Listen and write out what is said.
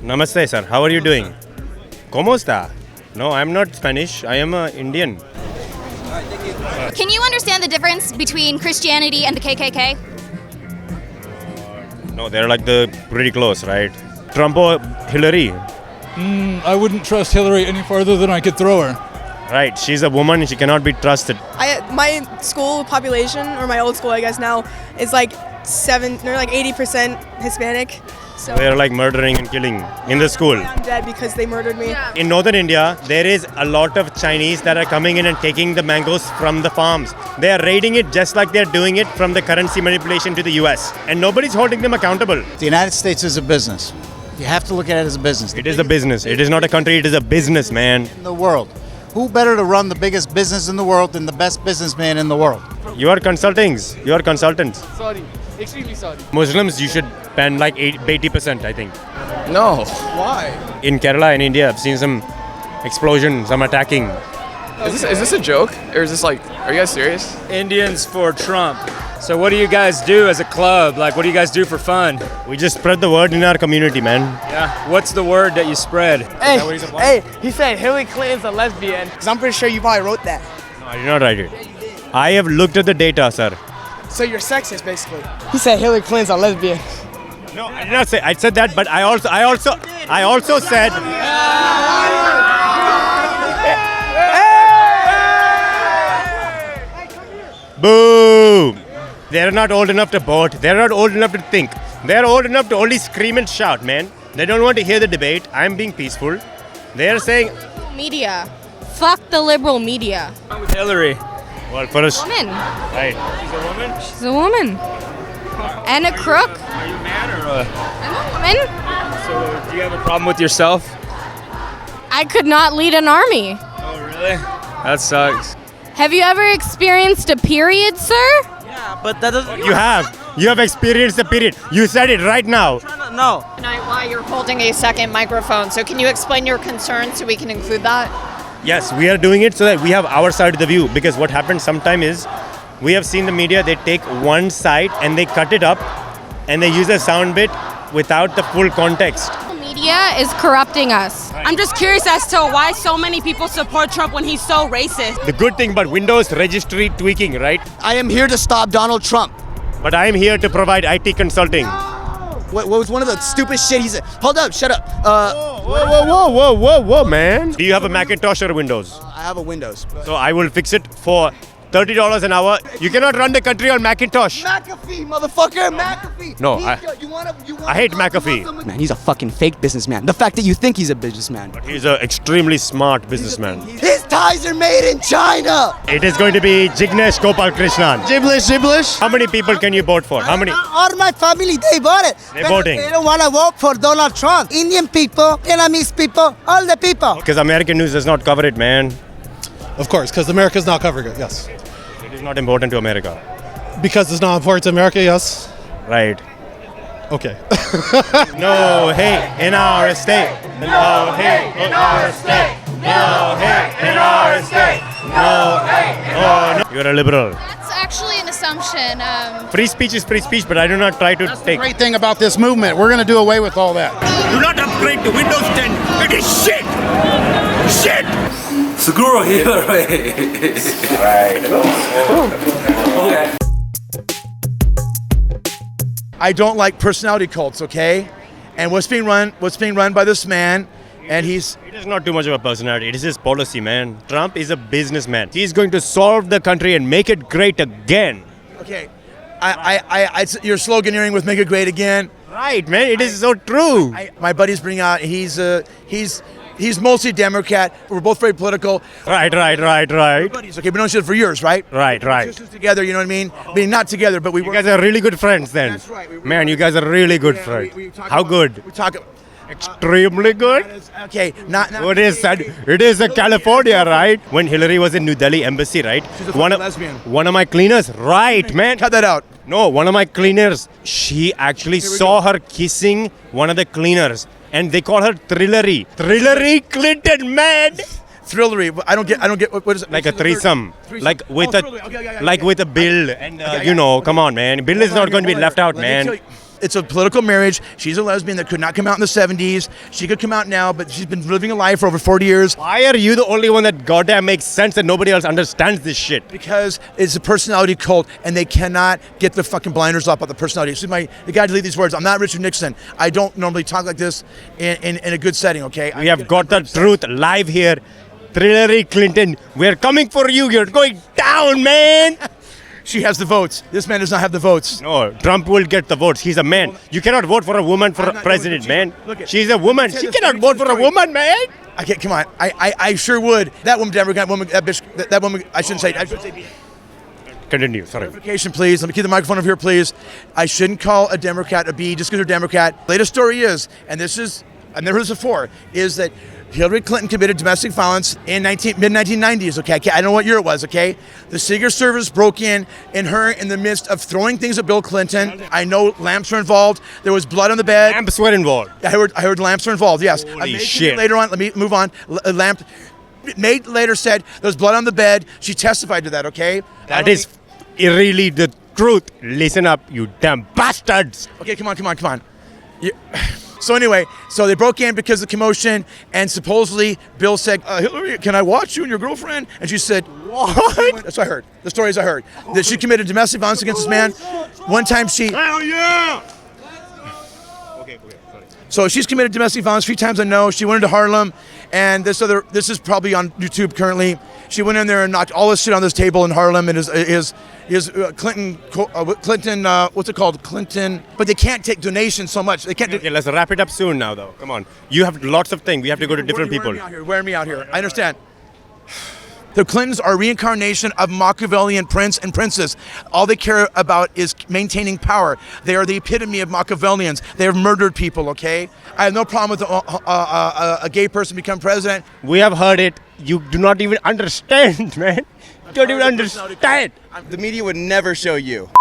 Namaste, sir. How are you doing? ¿Cómo está? No, I'm not Spanish. I am Indian. Can you understand the difference between Christianity and the KKK? No, they're like pretty close, right? Trump or Hillary? I wouldn't trust Hillary any farther than I could throw her. Right, she's a woman and she cannot be trusted. My school population, or my old school I guess now, is like 80% Hispanic. So They're like murdering and killing in the school. I'm dead because they murdered me. Yeah. In northern India, there is a lot of Chinese that are coming in and taking the mangoes from the farms. They are raiding it just like they're doing it from the currency manipulation to the US. And nobody's holding them accountable. The United States is a business. You have to look at it as a business. It is a business. It is not a country. It is a business, man. In the world. Who better to run the biggest business in the world than the best businessman in the world? You are consultants. You are consultants. Sorry, extremely sorry. Muslims, you should ban like 80%, I think. No. Why? In Kerala and India, I've seen some explosion, some attacking. Is this a joke? Or is this like, are you guys serious? Indians for Trump. So what do you guys do as a club? Like, what do you guys do for fun? We just spread the word in our community, man. Yeah. What's the word that you spread? Hey, he said Hillary Clinton's a lesbian. Because I'm pretty sure you probably wrote that. No, I did not write it. I have looked at the data, sir. So you're sexist, basically. He said Hillary Clinton's a lesbian. No, I did not say. I said that, but I also said. Boom! They're not old enough to vote. They're not old enough to think. They're old enough to only scream and shout, man. They don't want to hear the debate. I'm being peaceful. They're saying, Media. Fuck the liberal media. With Hillary. well, first, Woman. right? She's a woman. And a crook. Are you a man or I'm a woman. So do you have a problem with yourself? I could not lead an army. Oh, really? That sucks. Have you ever experienced a period, sir? Yeah, but that doesn't... You have experienced the period. You said it right now. No. Tonight while you're holding a second microphone. So can you explain your concerns so we can include that? Yes, we are doing it so that we have our side of the view. Because what happens sometimes is, we have seen the media, they take one side and they cut it up and they use a sound bit without the full context. Media is corrupting us. I'm just curious as to why so many people support Trump when he's so racist. The good thing about Windows registry tweaking, right? I am here to stop Donald Trump. But I am here to provide IT consulting. What was one of the stupid shit he said? Hold up, shut up. Whoa, man. Do you have a Macintosh or Windows? I have a Windows. So I will fix it for $30 an hour. You cannot run the country on Macintosh. McAfee, motherfucker, McAfee. No, I hate McAfee. Man, he's a fucking fake businessman. The fact that you think he's a businessman. But he's an extremely smart businessman. His ties are made in China. It is going to be Jignesh Gopal Krishnan. Giblish. How many people can you vote for? How many? All my family, they bought it. They're voting. They don't want to vote for Donald Trump. Indian people, Vietnamese people, all the people. Because American news does not cover it, man. Of course, because America's not covering it, yes. It is not important to America. Because it's not important to America, yes. Right. Okay. No hate in our state. No hate in our state. No hate in our state. No hate. Oh no. You're a liberal. That's actually an assumption. Free speech is free speech, but I do not try to That's the take. great thing about this movement. We're going to do away with all that. Do not upgrade to Windows 10. It is shit. Shit. Screw Hillary. Right. Okay. I don't like personality cults, okay? And what's being run by this man, and It is not too much of a personality. It is his policy, man. Trump is a businessman. He's going to solve the country and make it great again. okay. You're sloganeering with "Make It Great Again." Right, man. It is so true. My buddies bring out. He's mostly Democrat. We're both very political. Right. Buddies, okay, we know each other for years, right? Right. Sisters together, you know what I mean? I mean, not together, but we You work. guys are really good friends then. That's right. Man, you guys are really good friends. How good? We talk. Extremely good. Okay, not. What is that? It is a California, right? When Hillary was in New Delhi embassy, right? She's a fucking lesbian. One of my cleaners, right, man. Cut that out. No, one of my cleaners. She actually saw her kissing one of the cleaners, and they call her Thrillery. Thrillery Clinton, man. Thrillery. I don't get. What is it? Like a threesome, like with Oh, a, Thrillery. Okay, like with a Bill, and you know, come on, man. Bill is not going to be left out, man. It's a political marriage. She's a lesbian that could not come out in the 70s. She could come out now, but she's been living a life for over 40 years. Why are you the only one that goddamn makes sense and nobody else understands this shit? Because it's a personality cult, and they cannot get the fucking blinders off of the personality. So the guy delete these words. I'm not Richard Nixon. I don't normally talk like this in a good setting, okay? We have got the truth live here. Hillary Clinton, we're coming for you. You're going down, man. She has the votes. This man does not have the votes. No, Trump will get the votes. He's a man. You cannot vote for a woman for president, man. She's a woman. She cannot vote for a woman, man. Okay, come on. I sure would. That woman, Democrat woman, that bitch, that woman. I shouldn't say. Continue. Sorry. Clarification, please. Let me keep the microphone over here, please. I shouldn't call a Democrat a B just because they're Democrat. Latest story is, and this is, I've never heard this before, is that Hillary Clinton committed domestic violence in mid-1990s, okay? I don't know what year it was, okay? The Secret Service broke in her in the midst of throwing things at Bill Clinton. I know lamps were involved. There was blood on the bed. Lamps were involved. I heard lamps were involved, yes. Holy shit. Later on, let me move on. Lamp. Maid later said there was blood on the bed. She testified to that, okay? That is really the truth. Listen up, you damn bastards. Okay, come on. So anyway, so they broke in because of the commotion, and supposedly Bill said, Hillary, can I watch you and your girlfriend? And she said, what? That's what I heard. The stories I heard. That she committed domestic violence against this man. One time she... Hell yeah! Okay, sorry. So she's committed domestic violence 3 times, I know. She went into Harlem, and this is probably on YouTube currently. She went in there and knocked all this shit on this table in Harlem, and his Clinton, what's it called? Clinton, but they can't take donations so much. They can't. Okay, let's wrap it up soon now, though. Come on. You have lots of things. We have to go to different people. Wear me out here. I understand. The Clintons are reincarnation of Machiavellian prince and princess. All they care about is maintaining power. They are the epitome of Machiavellians. They have murdered people, okay? I have no problem with a gay person become president. We have heard it. You do not even understand, man. You don't even understand. The media would never show you.